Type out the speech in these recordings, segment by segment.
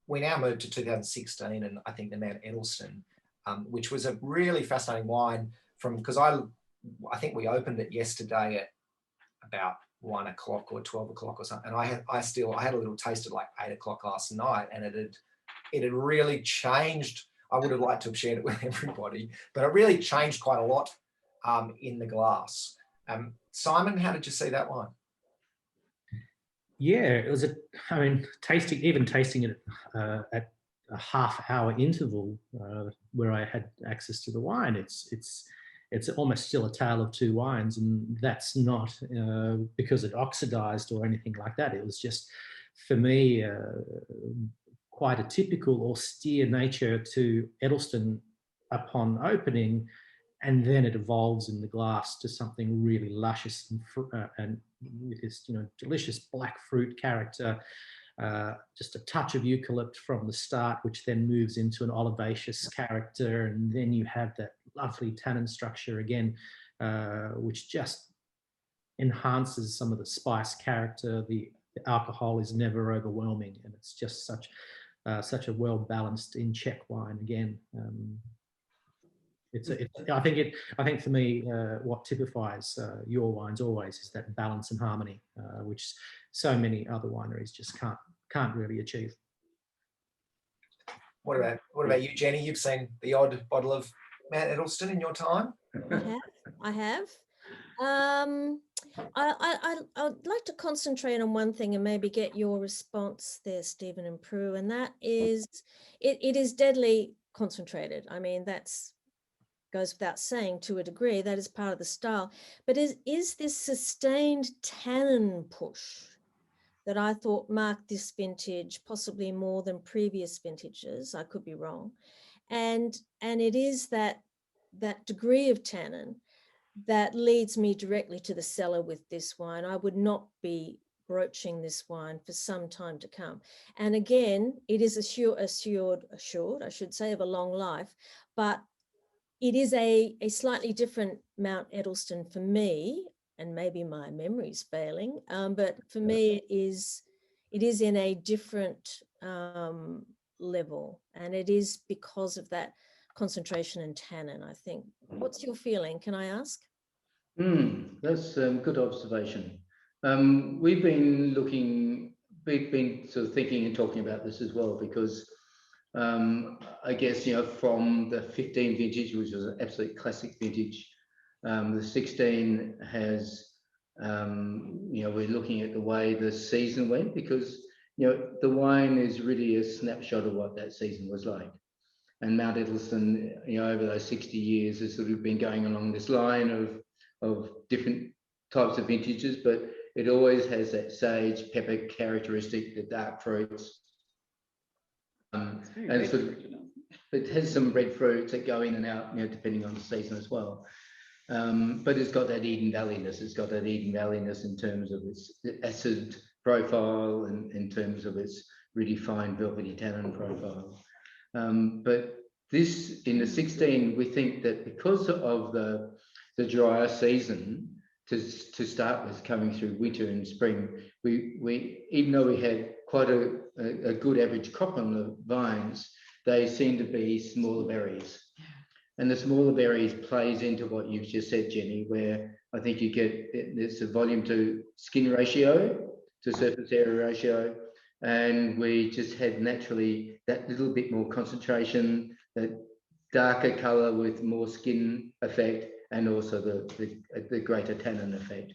we now moved to 2016, and I think the Mount Edelstone, which was a really fascinating wine because I think we opened it yesterday at about 1 o'clock or 12 o'clock or something. And I had a little taste at like 8 o'clock last night, and it had really changed. I would have liked to have shared it with everybody, but it really changed quite a lot in the glass. Simon, how did you see that wine? Yeah, it was tasting it at a half-hour interval where I had access to the wine. It's almost still a tale of two wines, and that's not because it oxidized or anything like that. It was just, for me, quite a typical austere nature to Edelstone upon opening, and then it evolves in the glass to something really luscious and with this, delicious black fruit character. Just a touch of eucalypt from the start, which then moves into an olivaceous character, and then you have that lovely tannin structure again, which just enhances some of the spice character. The alcohol is never overwhelming, and it's just such a well-balanced in-check wine again. I think for me, what typifies your wines always is that balance and harmony, which so many other wineries just can't really achieve. What about you, Jenny? You've seen the odd bottle of Mount Edelstone in your time? I have. I'd like to concentrate on one thing and maybe get your response there, Stephen and Prue, and that is it is deadly concentrated. I mean, that's goes without saying to a degree. That is part of the style. But is this sustained tannin push that I thought marked this vintage possibly more than previous vintages? I could be wrong. And it is that degree of tannin that leads me directly to the cellar with this wine. I would not be broaching this wine for some time to come. And again, it is assured, I should say, of a long life, but it is a slightly different Mount Edelstone for me, and maybe my memory's failing, but for me it is in a different level, and it is because of that concentration and tannin, I think. What's your feeling, can I ask? That's a good observation. We've been sort of thinking and talking about this as well, because I guess, from the 15 vintage, which was an absolute classic vintage, the 16 has, we're looking at the way the season went, because, the wine is really a snapshot of what that season was like. And Mount Edelstone, over those 60 years has sort of been going along this line of different types of vintages, but it always has that sage pepper characteristic, the dark fruits. And it has some red fruits that go in and out, depending on the season as well. But it's got that Eden Valleyness. It's got that Eden Valleyness in terms of its acid profile and in terms of its really fine velvety tannin profile. But this, in the 16, we think that because of the drier season to start with, coming through winter and spring, we even though we had quite a good average crop on the vines, they seem to be smaller berries. And the smaller berries plays into what you've just said, Jenny, where I think you get, it's a volume to skin ratio, to surface area ratio, and we just had naturally that little bit more concentration, that darker colour with more skin effect, and also the greater tannin effect.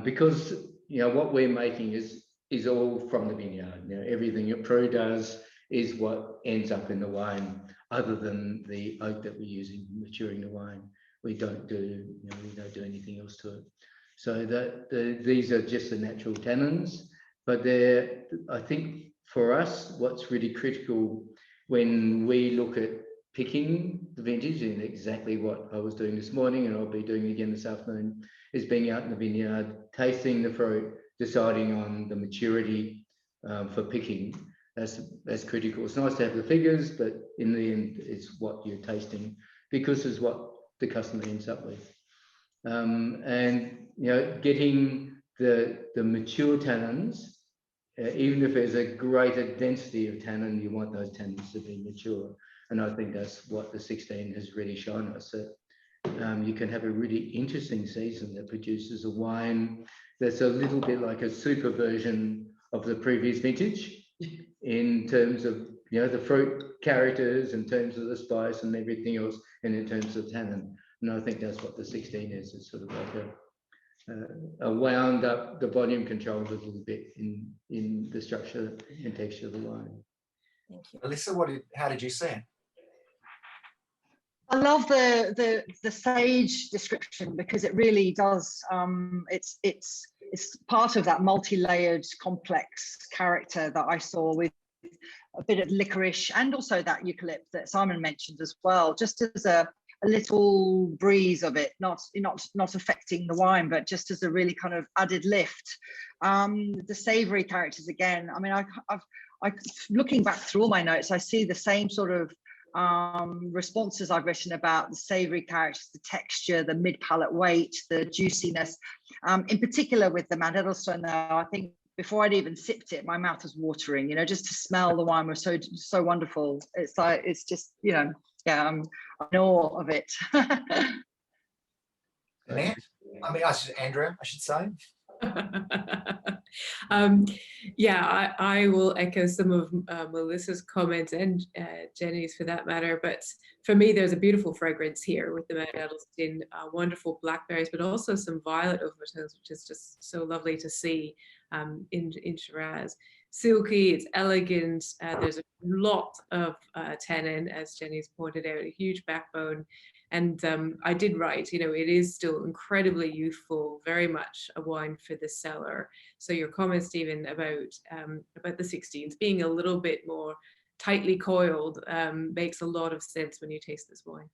Because, what we're making is all from the vineyard. Everything that Prue does is what ends up in the wine, other than the oak that we're using maturing the wine. We don't do, we don't do anything else to it. So these are just the natural tannins, but I think for us, what's really critical when we look at picking the vintage, and exactly what I was doing this morning, and I'll be doing again this afternoon, is being out in the vineyard, tasting the fruit, deciding on the maturity for picking. That's critical. It's nice to have the figures, but in the end, it's what you're tasting, because it's what the customer ends up with. And getting the mature tannins even if there's a greater density of tannin, you want those tannins to be mature. And I think that's what the 16 has really shown us, that you can have a really interesting season that produces a wine that's a little bit like a super version of the previous vintage in terms of, you know, the fruit characters, in terms of the spice and everything else, and in terms of tannin. And I think that's what the 16 is. It's sort of like a wound up, the volume controlled a little bit in the structure and texture of the wine. Thank you. Alyssa, how did you see it? I love the sage description, because it really does. It's part of that multi-layered, complex character that I saw, with a bit of licorice and also that eucalypt that Simon mentioned as well, just as a little breeze of it, not affecting the wine, but just as a really kind of added lift. The savoury characters again. I mean, I looking back through all my notes, I see the same sort of responses I've written about the savoury characters, the texture, the mid-palate weight, the juiciness. In particular with the Mount Edelstone, though, I think before I'd even sipped it, my mouth was watering. You know, just to smell the wine was so wonderful. It's like, it's just, you know, yeah, I'm in awe of it. Annette? Andrea, I should say. Yeah, I will echo some of Melissa's comments, and Jenny's for that matter. But for me, there's a beautiful fragrance here with the Mount Edelstone, wonderful blackberries, but also some violet overtones, which is just so lovely to see in Shiraz. Silky, it's elegant. There's a lot of tannin, as Jenny's pointed out, a huge backbone. And I did write, you know, it is still incredibly youthful, very much a wine for the cellar. So your comment, Stephen, about the 16s being a little bit more tightly coiled makes a lot of sense when you taste this wine.